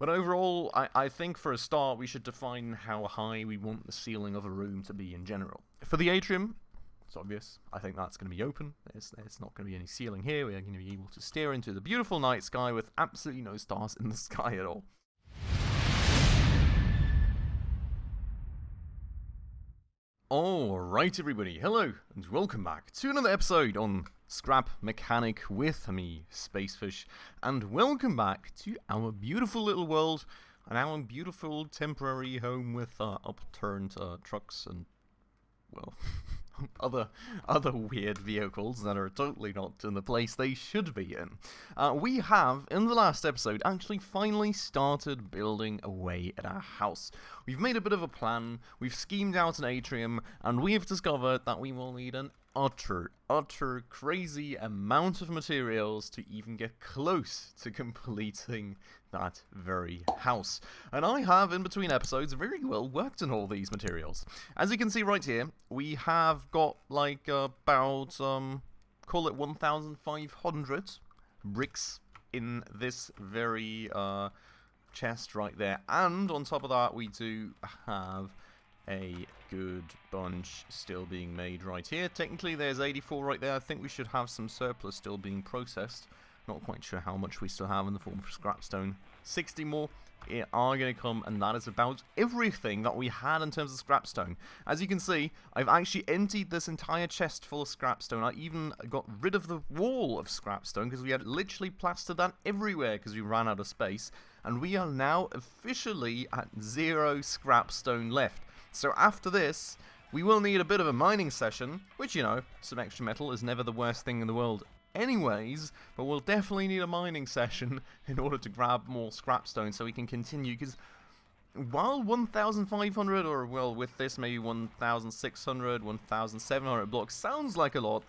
But overall, I think for a start we should define how high we want the ceiling of a room to be in general. For the atrium, it's obvious. I think that's going to be open. There's not going to be any ceiling here. We are going to be able to stare into the beautiful night sky with absolutely no stars in the sky at all. Alright everybody, hello and welcome back to another episode on Scrap Mechanic with me, Spacefish, and welcome back to our beautiful little world and our beautiful temporary home with upturned trucks and, well, other weird vehicles that are totally not in the place they should be in. We have, in the last episode, actually finally started building away at our house. We've made a bit of a plan, we've schemed out an atrium, and we've discovered that we will need an utter crazy amount of materials to even get close to completing that very house. And I have, in between episodes, very well worked on all these materials. As you can see right here, we have got like about, call it 1,500 bricks in this very chest right there. And on top of that, we do have a good bunch still being made right here. Technically there's 84 right there. I think we should have some surplus still being processed. Not quite sure how much we still have in the form of scrapstone. 60 more are going to come, and that is about everything that we had in terms of scrapstone. As you can see, I've actually emptied this entire chest full of scrapstone. I even got rid of the wall of scrapstone because we had literally plastered that everywhere because we ran out of space, and we are now officially at 0 scrapstone left. So after this, we will need a bit of a mining session, which, you know, some extra metal is never the worst thing in the world anyways, but we'll definitely need a mining session in order to grab more scrapstone so we can continue, because while 1,500, or well, with this maybe 1,600, 1,700 blocks sounds like a lot,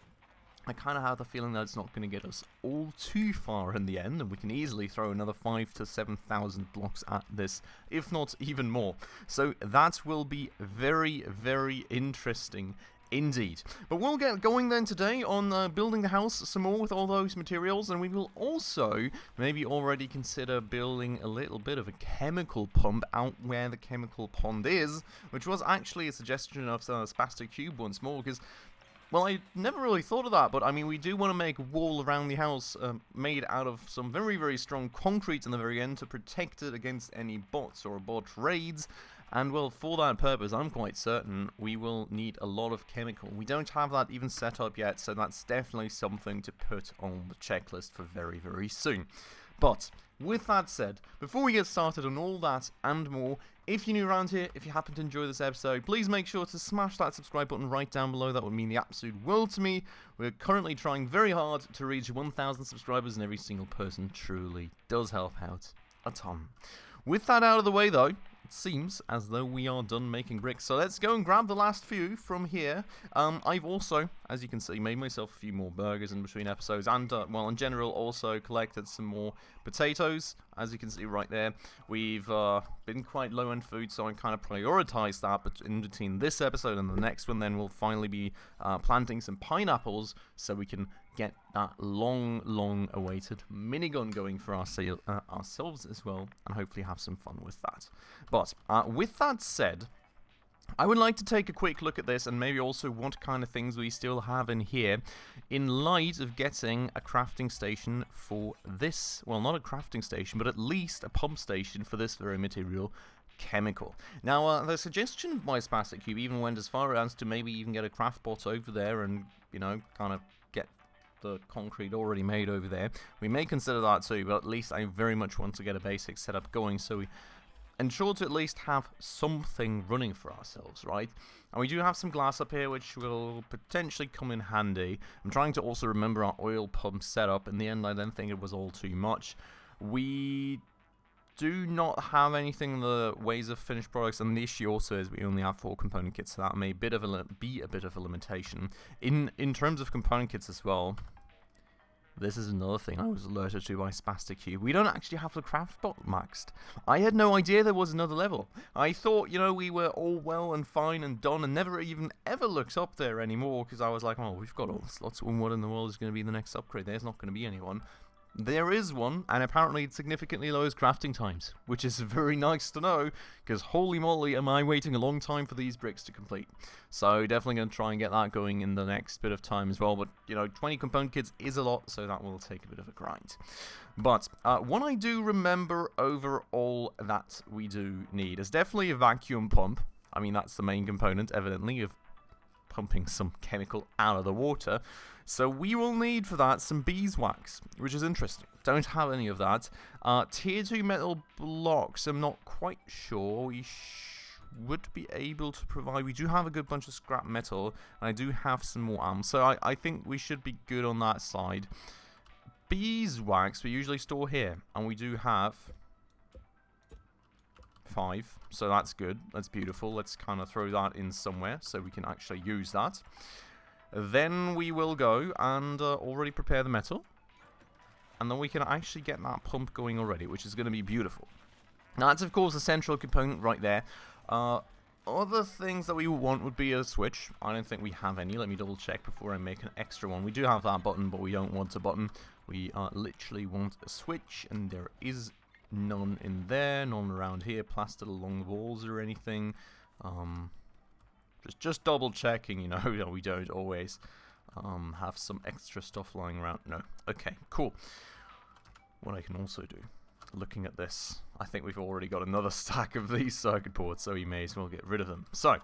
I kind of have the feeling that it's not going to get us all too far in the end, and we can easily throw another 5,000 to 7,000 blocks at this, if not even more. So that will be very, very interesting indeed. But we'll get going then today on building the house some more with all those materials, and we will also maybe already consider building a little bit of a chemical pump out where the chemical pond is, which was actually a suggestion of Spastic Cube once more, because, well, I never really thought of that, but I mean, we do want to make a wall around the house made out of some very, very strong concrete in the very end to protect it against any bots or bot raids. And, well, for that purpose, I'm quite certain we will need a lot of chemical. We don't have that even set up yet, so that's definitely something to put on the checklist for very, very soon. But, with that said, before we get started on all that and more, if you're new around here, if you happen to enjoy this episode, please make sure to smash that subscribe button right down below. That would mean the absolute world to me. We're currently trying very hard to reach 1,000 subscribers, and every single person truly does help out a ton. With that out of the way, though, it seems as though we are done making bricks, so let's go and grab the last few from here. I've also, as you can see, made myself a few more burgers in between episodes, and, well, in general, also collected some more potatoes, as you can see right there. We've been quite low on food, so I kind of prioritized that, but in between this episode and the next one, then we'll finally be planting some pineapples, so we can get that long awaited minigun going for ourselves as well, and hopefully have some fun with that. But with that said, I would like to take a quick look at this and maybe also what kind of things we still have in here in light of getting a crafting station for this, well, not a crafting station, but at least a pump station for this very material, chemical. Now, the suggestion by Spastic Cube even went as far as to maybe even get a craft bot over there and, you know, kind of get the concrete already made over there. We may consider that too, but at least I very much want to get a basic setup going so we ensure to at least have something running for ourselves, right? And we do have some glass up here which will potentially come in handy. I'm trying to also remember our oil pump setup. In the end, I don't think it was all too much. We do not have anything in the ways of finished products, and the issue also is we only have 4 component kits, so that may be a bit of a limitation. In terms of component kits as well, this is another thing I was alerted to by Spastic Cube. We don't actually have the craft bot maxed. I had no idea there was another level. I thought, you know, we were all well and fine and done and never even ever looked up there anymore because I was like, oh, we've got all the slots. What in the world is going to be the next upgrade? There's not going to be anyone. there is one, and apparently it significantly lowers crafting times, which is very nice to know, because holy moly am I waiting a long time for these bricks to complete. So definitely going to try and get that going in the next bit of time as well, but 20 component kits is a lot, so that will take a bit of a grind. But what I do remember overall that we do need is definitely a vacuum pump. I mean, that's the main component, evidently, of pumping some chemical out of the water. So we will need for that some beeswax, which is interesting. Don't have any of that. Tier 2 metal blocks, I'm not quite sure. We would be able to provide. We do have a good bunch of scrap metal, and I do have some more ammo. So I think we should be good on that side. Beeswax we usually store here, and we do have 5, so that's good. That's beautiful. Let's kind of throw that in somewhere so we can actually use that. Then we will go and already prepare the metal, and then we can actually get that pump going already, which is going to be beautiful. Now that's of course a central component right there. Other things that we want would be a switch. I don't think we have any. Let me double check before I make an extra one. We do have that button, but we don't want a button. We literally want a switch, and there is none in there, none around here plastered along the walls or anything. Just double checking, we don't always have some extra stuff lying around. No. Okay, cool. What I can also do, looking at this, I think we've already got another stack of these circuit boards, so we may as well get rid of them. So,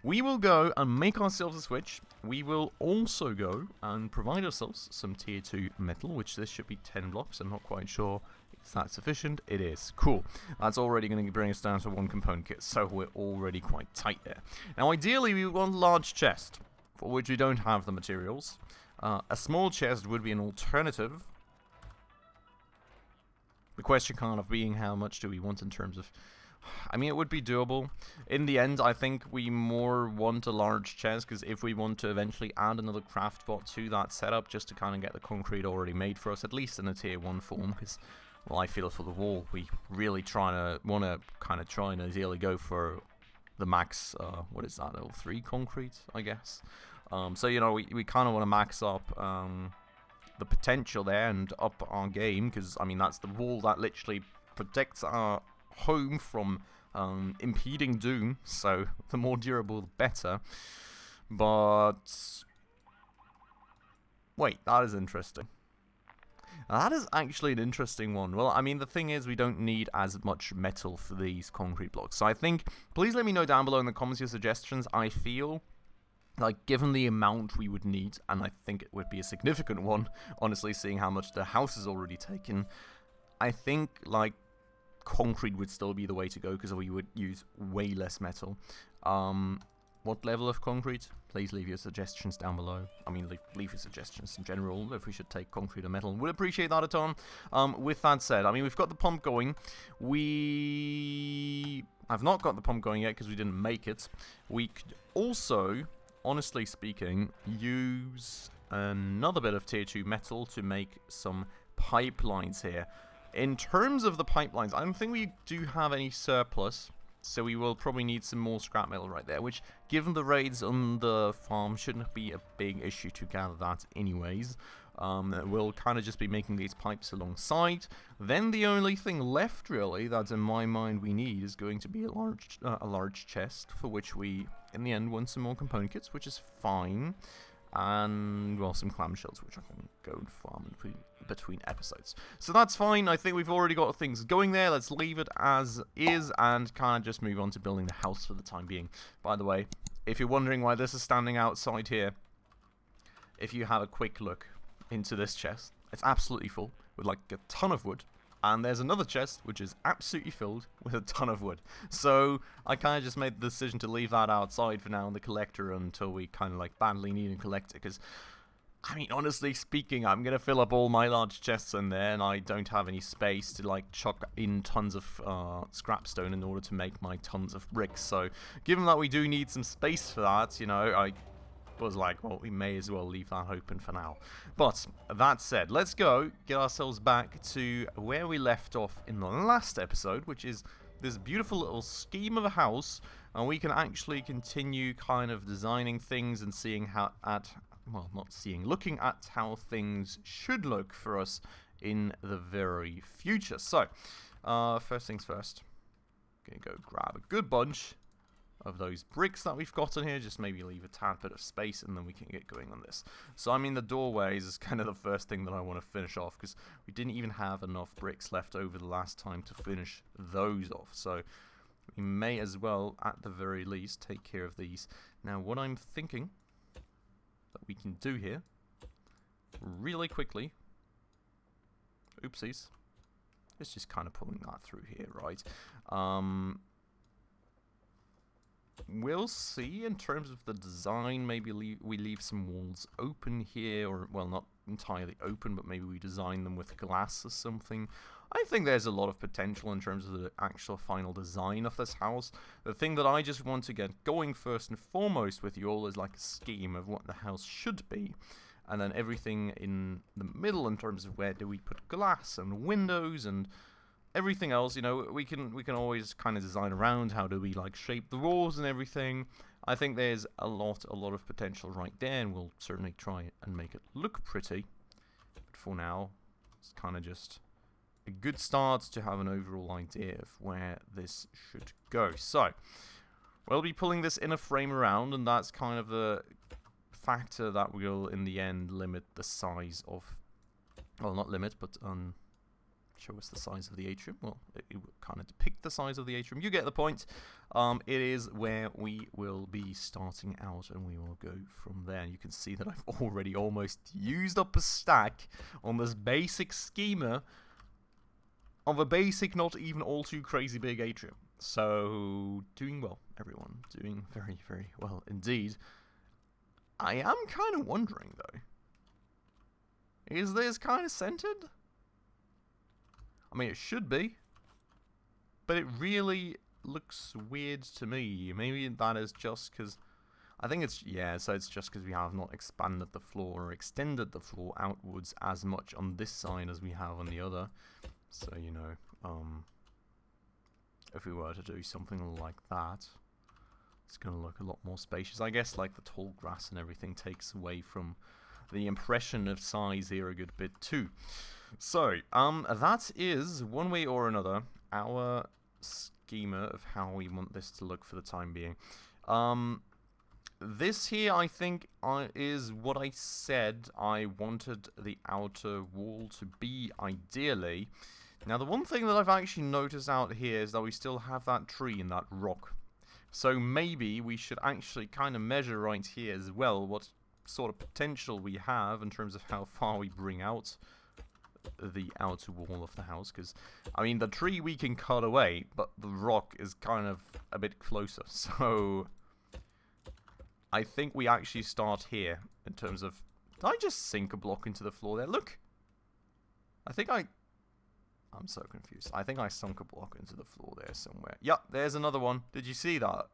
we will go and make ourselves a switch. We will also go and provide ourselves some tier 2 metal, which this should be 10 blocks. I'm not quite sure. Is that sufficient? It is. Cool. That's already going to bring us down to 1 component kit, so we're already quite tight there. Now, ideally, we want a large chest, for which we don't have the materials. A small chest would be an alternative. The question kind of being how much do we want in terms of... I mean, it would be doable. In the end, I think we more want a large chest, because if we want to eventually add another craft bot to that setup, just to kind of get the concrete already made for us, at least in a tier 1 form, because... Well, I feel for the wall, we really want to kind of try and ideally go for the max, what is that, level 3 concrete, I guess. So, we kind of want to max up the potential there and up our game, because, I mean, that's the wall that literally protects our home from impeding doom, so the more durable, the better. But... Wait, that is interesting. That is actually an interesting one. Well, I mean, the thing is, we don't need as much metal for these concrete blocks. So I think, please let me know down below in the comments your suggestions. I feel like, given the amount we would need, and I think it would be a significant one, honestly, seeing how much the house has already taken, I think, like, concrete would still be the way to go, because we would use way less metal. What level of concrete? Please leave your suggestions down below. I mean, leave your suggestions in general, if we should take concrete or metal. Would appreciate that a ton. With that said, I mean, we've got the pump going. We have not got the pump going yet, because we didn't make it. We could also, honestly speaking, use another bit of tier 2 metal to make some pipelines here. In terms of the pipelines, I don't think we do have any surplus. So we will probably need some more scrap metal right there, which, given the raids on the farm, shouldn't be a big issue to gather that anyways. We'll kind of just be making these pipes alongside. Then the only thing left, really, that in my mind we need is going to be a large chest, for which we, in the end, want some more component kits, which is fine. And, well, some clamshells, which I can go and farm between episodes. So that's fine. I think we've already got things going there. Let's leave it as is and kind of just move on to building the house for the time being. By the way, if you're wondering why this is standing outside here, if you have a quick look into this chest, it's absolutely full with like a ton of wood. And there's another chest which is absolutely filled with a ton of wood. So I kind of just made the decision to leave that outside for now in the collector until we kind of like badly need to collect it. Because, I mean, honestly speaking, I'm going to fill up all my large chests in there, and I don't have any space to like chuck in tons of scrap stone in order to make my tons of bricks. So given that we do need some space for that, I was like, well, we may as well leave that open for now. But that said, let's go get ourselves back to where we left off in the last episode, which is this beautiful little scheme of a house, and we can actually continue kind of designing things and seeing how looking at how things should look for us in the very future. So, first things first, gonna go grab a good bunch of those bricks that we've got in here, just maybe leave a tad bit of space, and then we can get going on this. So I mean, the doorways is kind of the first thing that I want to finish off, because we didn't even have enough bricks left over the last time to finish those off, so we may as well, at the very least, take care of these. Now what I'm thinking that we can do here, really quickly, oopsies, it's just kind of pulling that through here, right? We'll see in terms of the design. Maybe we leave some walls open here, or, well, not entirely open, but maybe we design them with glass or something. I think there's a lot of potential in terms of the actual final design of this house. The thing that I just want to get going first and foremost with you all is like a scheme of what the house should be. And then everything in the middle in terms of where do we put glass and windows and everything else, you know, we can always kind of design around how do we like shape the walls and everything. I think there's a lot of potential right there, and we'll certainly try and make it look pretty. But for now, it's kind of just a good start to have an overall idea of where this should go. So, we'll be pulling this inner frame around, and that's kind of the factor that will, in the end, limit the size of, well, not limit, but show us the size of the atrium. Well, it will kind of depict the size of the atrium. You get the point. It is where we will be starting out, and we will go from there. And you can see that I've already almost used up a stack on this basic schema of a basic, not even all too crazy big atrium. So, doing well, everyone. Doing very, very well indeed. I am kind of wondering, though. Is this kind of centered? I mean, it should be, but it really looks weird to me. Maybe that is just because, I think it's, yeah, so it's just because we have not expanded the floor or extended the floor outwards as much on this side as we have on the other. So, you know, if we were to do something like that, it's going to look a lot more spacious. I guess, like, the tall grass and everything takes away from the impression of size here a good bit too. So, that is, one way or another, our schema of how we want this to look for the time being. This here, I think, is what I said I wanted the outer wall to be, ideally. Now, the one thing that I've actually noticed out here is that we still have that tree and that rock. So maybe we should actually kind of measure right here as well what sort of potential we have in terms of how far we bring out the outer wall of the house, because I mean the tree we can cut away, but the rock is kind of a bit closer, so I think we actually start here in terms of, did I just sink a block into the floor there? Look, I'm so confused. I think I sunk a block into the floor there somewhere. Yep, there's another one. Did you see that?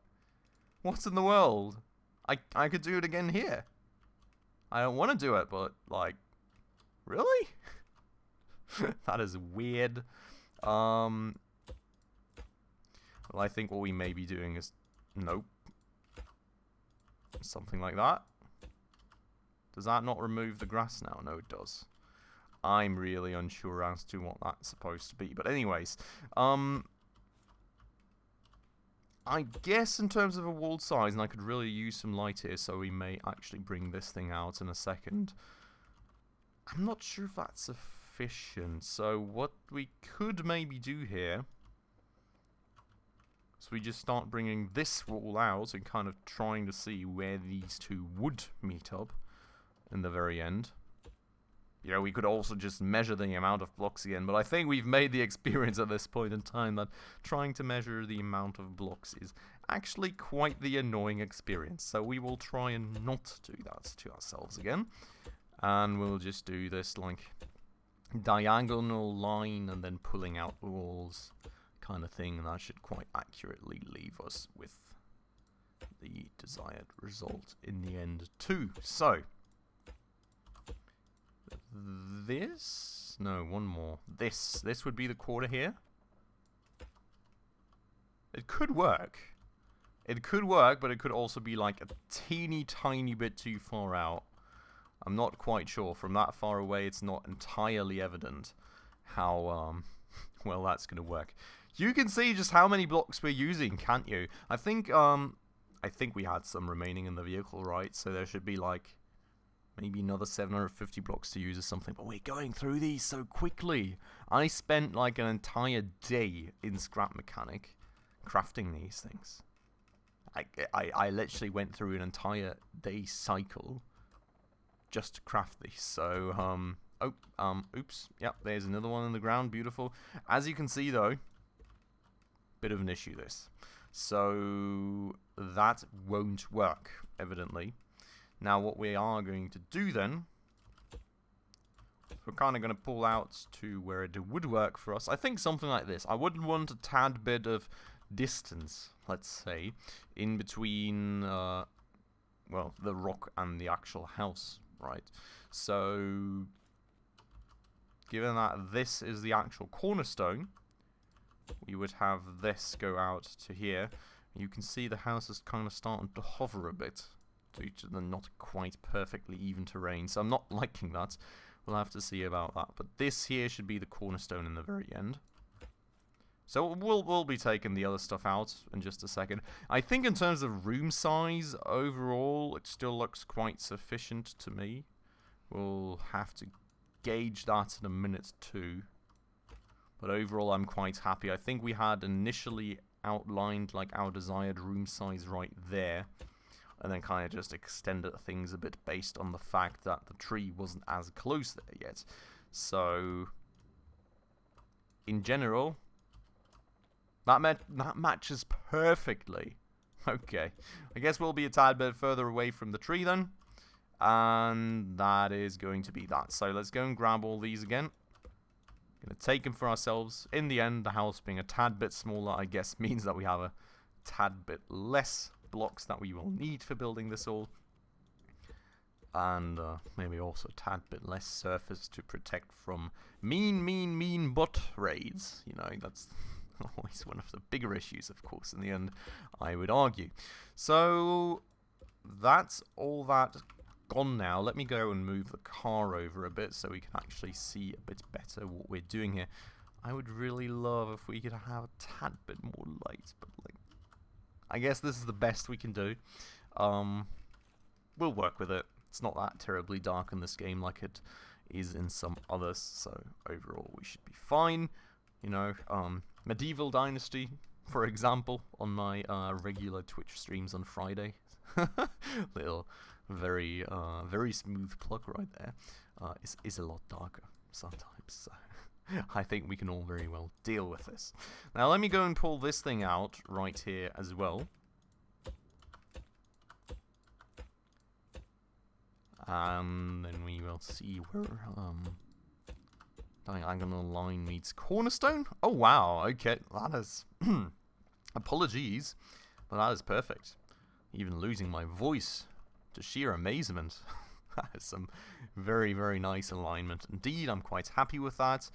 What in the world? I could do it again here. I don't want to do it, but like, really? That is weird. Well, I think what we may be doing is, nope, something like that. Does that not remove the grass now? No, it does. I'm really unsure as to what that's supposed to be. But anyways, I guess in terms of a wall size, and I could really use some light here, so we may actually bring this thing out in a second. I'm not sure if that's sufficient. So what we could maybe do here, so we just start bringing this wall out and kind of trying to see where these two would meet up in the very end. You know, we could also just measure the amount of blocks again, but I think we've made the experience at this point in time that trying to measure the amount of blocks is actually quite the annoying experience. So we will try and not do that to ourselves again. And we'll just do this like diagonal line and then pulling out walls kind of thing, and that should quite accurately leave us with the desired result in the end too. So this, no, one more. This would be the quarter here. It could work. It could work, but it could also be like a teeny tiny bit too far out. I'm not quite sure. From that far away, it's not entirely evident how well that's going to work. You can see just how many blocks we're using, can't you? I think we had some remaining in the vehicle, right? So there should be like maybe another 750 blocks to use or something. But we're going through these so quickly. I spent like an entire day in Scrap Mechanic crafting these things. I literally went through an entire day cycle just to craft these. So oops, yep, there's another one in the ground. Beautiful. As you can see though, bit of an issue this. So that won't work, evidently. Now what we are going to do then, we're kind of going to pull out to where it would work for us. I think something like this. I would want a tad bit of distance, let's say, in between, well, the rock and the actual house, right? So, given that this is the actual cornerstone, we would have this go out to here. You can see the house is kind of starting to hover a bit due to the not quite perfectly even terrain, so I'm not liking that. We'll have to see about that. But this here should be the cornerstone in the very end. So we'll be taking the other stuff out in just a second. I think in terms of room size, overall, it still looks quite sufficient to me. We'll have to gauge that in a minute too. But overall, I'm quite happy. I think we had initially outlined like our desired room size right there. And then kind of just extended things a bit based on the fact that the tree wasn't as close there yet. So, in general, that matches perfectly. Okay, I guess we'll be a tad bit further away from the tree then. And that is going to be that. So let's go and grab all these again. Gonna take them for ourselves. In the end, the house being a tad bit smaller, I guess, means that we have a tad bit less blocks that we will need for building this all. And maybe also a tad bit less surface to protect from mean bot raids. You know, that's always one of the bigger issues, of course, in the end, I would argue. So, that's all that gone now. Let me go and move the car over a bit so we can actually see a bit better what we're doing here. I would really love if we could have a tad bit more light, but like, I guess this is the best we can do. We'll work with it. It's not that terribly dark in this game like it is in some others, so overall we should be fine. You know, Medieval Dynasty, for example, on my regular Twitch streams on Friday. Little, very smooth plug right there. Is a lot darker sometimes, so I think we can all very well deal with this. Now let me go and pull this thing out right here as well. And then we will see where diagonal line meets cornerstone. Oh wow, okay, that is apologies, but that is perfect. Even losing my voice to sheer amazement. That is some very, very nice alignment indeed. I'm quite happy with that.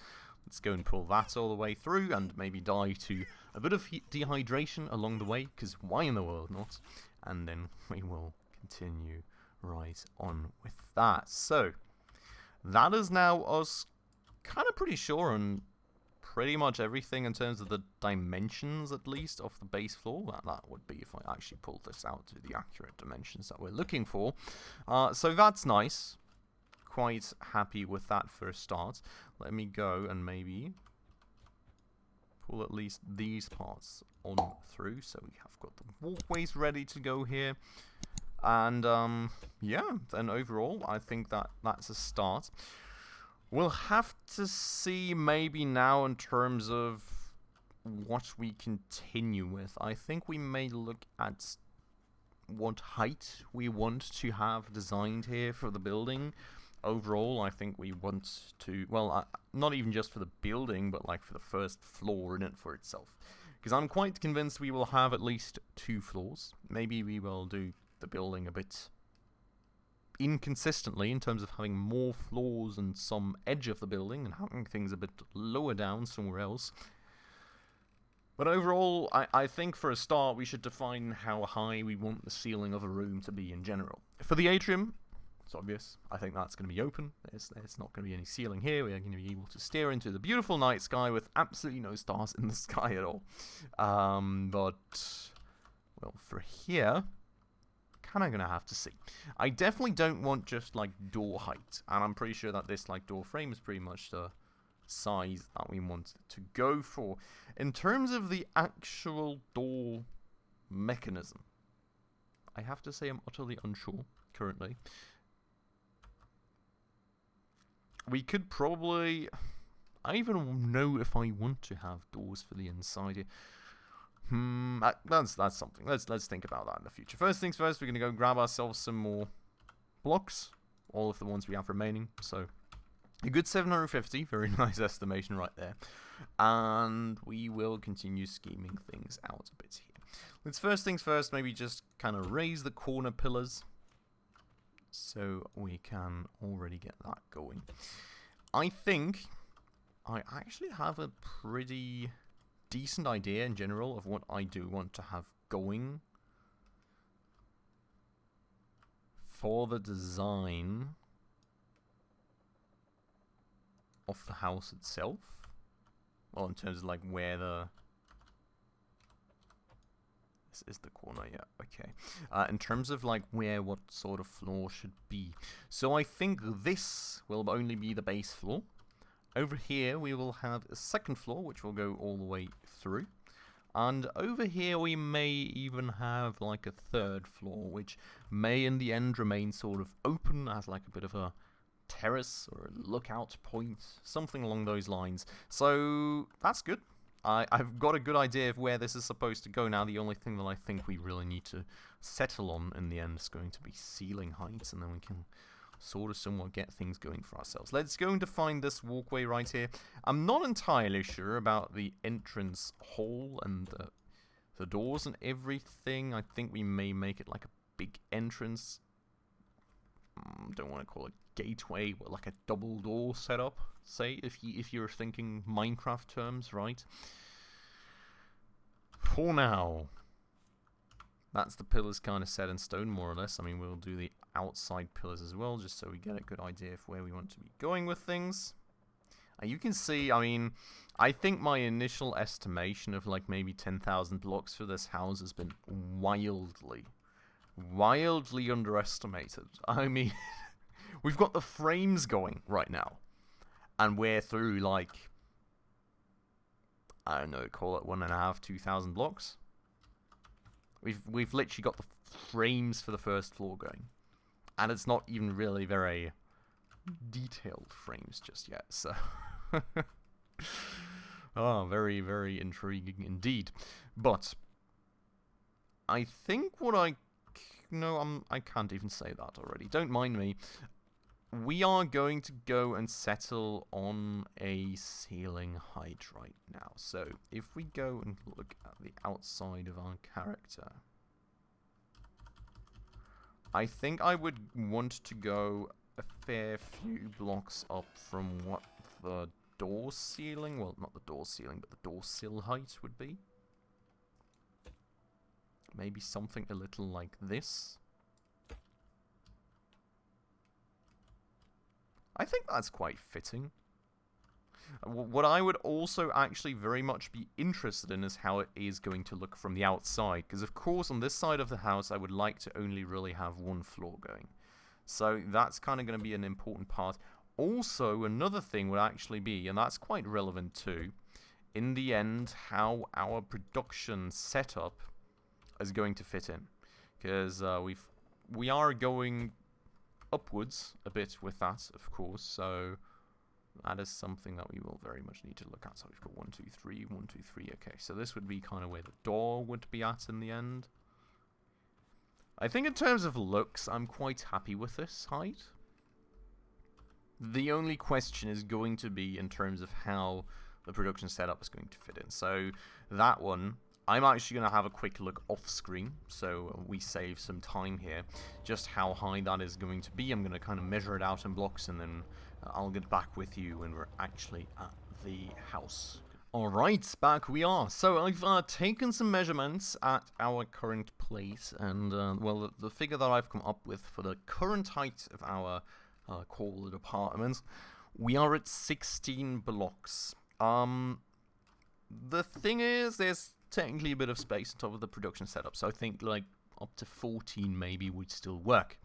Let's go and pull that all the way through and maybe die to a bit of dehydration along the way, because why in the world not? And then we will continue right on with that. So, that is now us kind of pretty sure on pretty much everything in terms of the dimensions, at least, of the base floor. That would be if I actually pulled this out to the accurate dimensions that we're looking for. So that's nice. Quite happy with that for a start. Let me go and maybe pull at least these parts on through, so we have got the walkways ready to go here. And yeah, then overall I think that's a start. We'll have to see maybe now in terms of what we continue with. I think we may look at what height we want to have designed here for the building. Overall, I think we want to, well, not even just for the building, but like for the first floor in it for itself. Because I'm quite convinced we will have at least 2 floors. Maybe we will do the building a bit inconsistently in terms of having more floors and some edge of the building and having things a bit lower down somewhere else. But overall, I think for a start we should define how high we want the ceiling of a room to be in general. For the atrium, It's obvious. I think that's going to be open. There's not going to be any ceiling here. We're going to be able to stare into the beautiful night sky with absolutely no stars in the sky at all. But, well, for here, kind of going to have to see. I definitely don't want just, like, door height. And I'm pretty sure that this, like, door frame is pretty much the size that we want it to go for. In terms of the actual door mechanism, I have to say I'm utterly unsure currently. We could probably... I even know if I want to have doors for the inside here. That's something. Let's think about that in the future. First things first, we're going to go grab ourselves some more blocks. All of the ones we have remaining. So, a good 750. Very nice estimation right there. And we will continue scheming things out a bit here. Let's first things first, maybe just kind of raise the corner pillars. So we can already get that going. I think I actually have a pretty decent idea in general of what I do want to have going for the design of the house itself. Well, in terms of like where the... This is the corner, yeah, okay. In terms of like where what sort of floor should be. So I think this will only be the base floor. Over here we will have a second floor, which will go all the way through. And over here we may even have like a third floor, which may in the end remain sort of open as like a bit of a terrace or a lookout point, something along those lines. So that's good. I've got a good idea of where this is supposed to go now. The only thing that I think we really need to settle on in the end is going to be ceiling heights, and then we can sort of somewhat get things going for ourselves. Let's go and define this walkway right here. I'm not entirely sure about the entrance hall and the doors and everything. I think we may make it like a big entrance. Don't want to call it gateway, but like a double door setup, say, if you're thinking Minecraft terms, right? For now, that's the pillars kind of set in stone, more or less. I mean, we'll do the outside pillars as well, just so we get a good idea of where we want to be going with things. You can see, I mean, I think my initial estimation of like maybe 10,000 blocks for this house has been wildly underestimated. I mean, we've got the frames going right now, and we're through like, I don't know, call it 1.5, 2,000 blocks. We've literally got the frames for the first floor going, and it's not even really very detailed frames just yet. So, oh, very, very intriguing indeed. But I think what I can't even say that already. Don't mind me. We are going to go and settle on a ceiling height right now. So if we go and look at the outside of our character, I think I would want to go a fair few blocks up from what the door ceiling, well, not the door ceiling, but the door sill height would be. Maybe something a little like this. I think that's quite fitting. What I would also actually very much be interested in is how it is going to look from the outside. Because of course on this side of the house I would like to only really have one floor going. So that's kind of going to be an important part. Also another thing would actually be, and that's quite relevant too, in the end how our production setup is going to fit in. Because we are going upwards a bit with that, of course, so that is something that we will very much need to look at. So we've got 1, 2, 3, 1, 2, 3. Okay, so this would be kind of where the door would be at in the end. I think in terms of looks, I'm quite happy with this height. The only question is going to be in terms of how the production setup is going to fit in. So that one, I'm actually going to have a quick look off screen, so we save some time here. Just how high that is going to be, I'm going to kind of measure it out in blocks, and then I'll get back with you when we're actually at the house. Alright, back we are. So I've taken some measurements at our current place, and well, the figure that I've come up with for the current height of our call it apartment, we are at 16 blocks. The thing is, there's technically a bit of space on top of the production setup, so I think like up to 14 maybe would still work.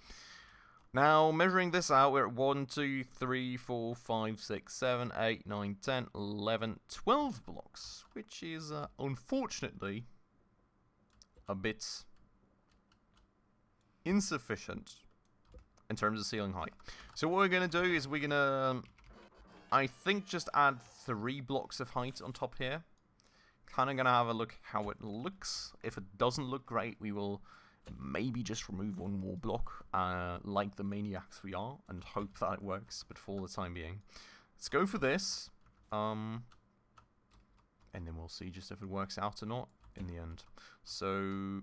Now, measuring this out, we're at 1, 2, 3, 4, 5, 6, 7, 8, 9, 10, 11, 12 blocks, which is, unfortunately, a bit insufficient in terms of ceiling height. So what we're going to do is we're going to, I think, just add 3 blocks of height on top here. Kind of going to have a look how it looks. If it doesn't look great, we will maybe just remove 1 more block, like the maniacs we are, and hope that it works, but for the time being, let's go for this, and then we'll see just if it works out or not in the end. So,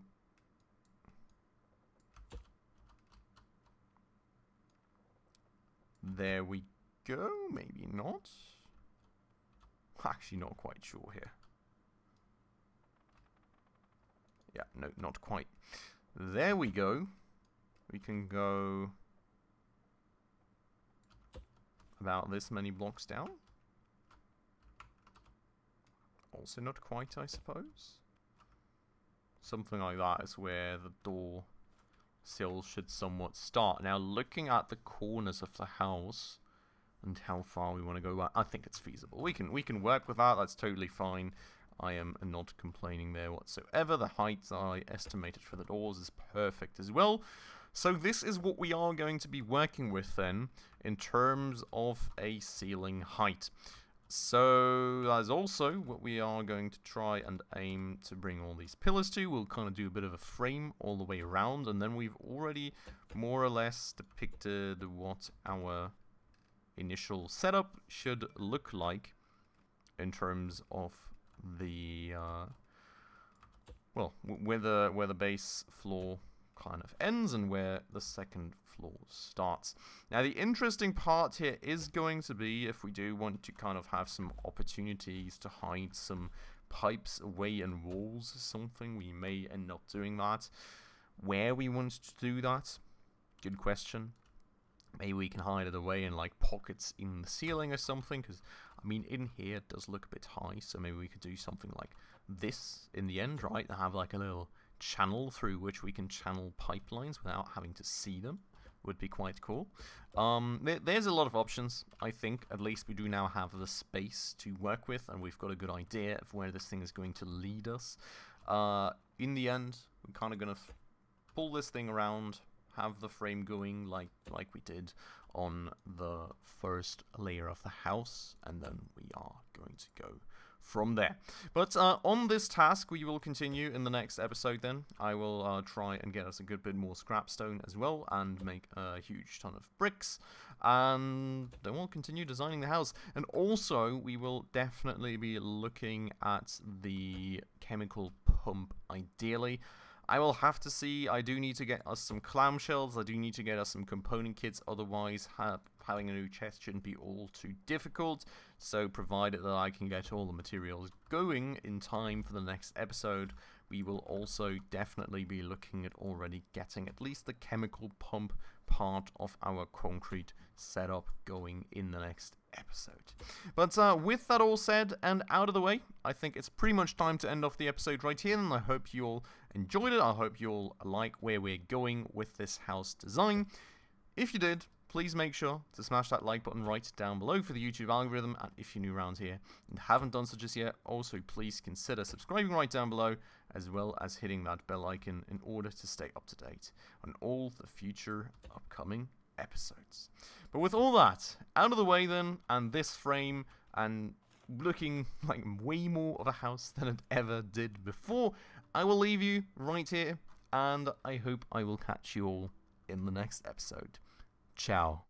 there we go, maybe not, actually not quite sure here. Yeah, no, not quite. There we go. We can go about this many blocks down. Also not quite, I suppose. Something like that is where the door sill should somewhat start. Now, looking at the corners of the house and how far we want to go, I think it's feasible. We can work with that. That's totally fine. I am not complaining there whatsoever. The height I estimated for the doors is perfect as well. So this is what we are going to be working with then in terms of a ceiling height. So that is also what we are going to try and aim to bring all these pillars to. We'll kind of do a bit of a frame all the way around, and then we've already more or less depicted what our initial setup should look like in terms of the well, where the base floor kind of ends and where the second floor starts. Now, the interesting part here is going to be if we do want to kind of have some opportunities to hide some pipes away in walls or something, we may end up doing that. Where we want to do that, good question. Maybe we can hide it away in like pockets in the ceiling or something, because I mean in here it does look a bit high, so maybe we could do something like this in the end, right? Have like a little channel through which we can channel pipelines without having to see them. Would be quite cool. There's a lot of options. I think at least we do now have the space to work with, and we've got a good idea of where this thing is going to lead us. In the end, we're kind of going to pull this thing around, have the frame going like we did on the first layer of the house, and then we are going to go from there. But on this task, we will continue in the next episode then. I will try and get us a good bit more scrap stone as well, and make a huge ton of bricks, and then we'll continue designing the house. And also, we will definitely be looking at the chemical pump, ideally. I will have to see. I do need to get us some clamshells. I do need to get us some component kits. Otherwise, having a new chest shouldn't be all too difficult. So, provided that I can get all the materials going in time for the next episode, we will also definitely be looking at already getting at least the chemical pump part of our concrete setup going in the next episode. But with that all said and out of the way, I think it's pretty much time to end off the episode right here, and I hope you all enjoyed it. I hope you all like where we're going with this house design. If you did, please make sure to smash that like button right down below for the YouTube algorithm, and if you're new around here and haven't done so just yet, also please consider subscribing right down below, as well as hitting that bell icon in order to stay up to date on all the future upcoming episodes. But with all that out of the way then, and this frame, and looking like way more of a house than it ever did before, I will leave you right here, and I hope I will catch you all in the next episode. Ciao.